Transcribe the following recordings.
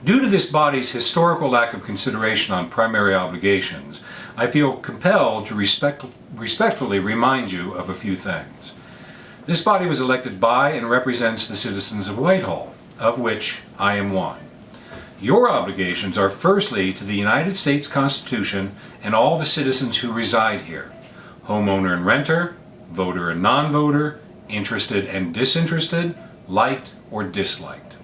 Due to this body's historical lack of consideration on primary obligations, I feel compelled to respectfully remind you of a few things. This body was elected by and represents the citizens of Whitehall, of which I am one. Your obligations are firstly to the United States Constitution and all the citizens who reside here, homeowner and renter, voter and non-voter, interested and disinterested, liked or disliked.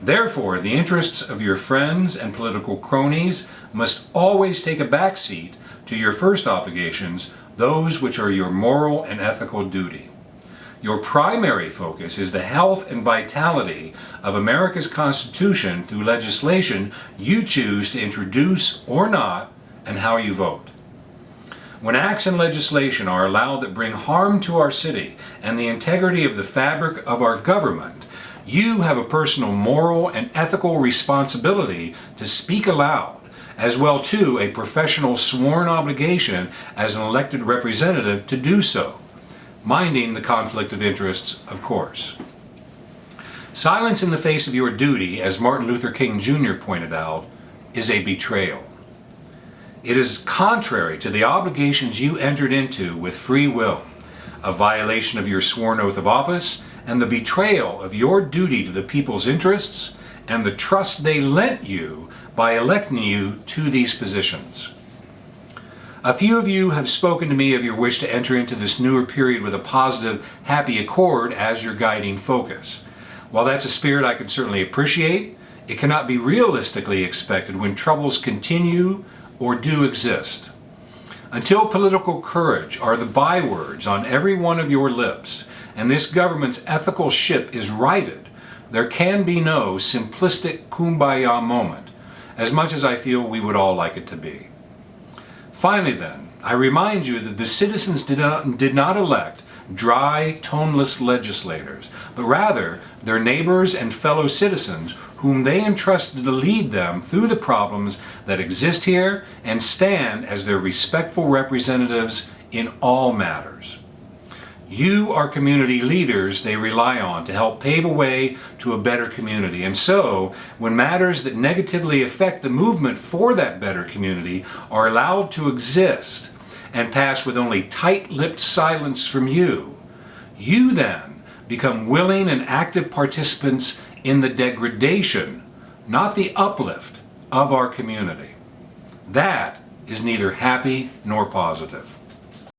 Therefore, the interests of your friends and political cronies must always take a back seat to your first obligations, those which are your moral and ethical duty. Your primary focus is the health and vitality of America's Constitution through legislation you choose to introduce or not, and how you vote. When acts and legislation are allowed that bring harm to our city and the integrity of the fabric of our government, you have a personal moral and ethical responsibility to speak aloud, as well too a professional sworn obligation as an elected representative to do so, minding the conflict of interests, of course. Silence in the face of your duty, as Martin Luther King Jr. pointed out, is a betrayal. It is contrary to the obligations you entered into with free will, a violation of your sworn oath of office, and the betrayal of your duty to the people's interests and the trust they lent you by electing you to these positions. A few of you have spoken to me of your wish to enter into this newer period with a positive, happy accord as your guiding focus. While that's a spirit I can certainly appreciate, it cannot be realistically expected when troubles continue or do exist. Until political courage are the bywords on every one of your lips, and this government's ethical ship is righted, there can be no simplistic kumbaya moment, as much as I feel we would all like it to be. Finally then, I remind you that the citizens did not elect dry, toneless legislators, but rather their neighbors and fellow citizens whom they entrusted to lead them through the problems that exist here and stand as their respectful representatives in all matters. You are community leaders they rely on to help pave a way to a better community. And so, when matters that negatively affect the movement for that better community are allowed to exist and pass with only tight-lipped silence from you, you then become willing and active participants in the degradation, not the uplift, of our community. That is neither happy nor positive.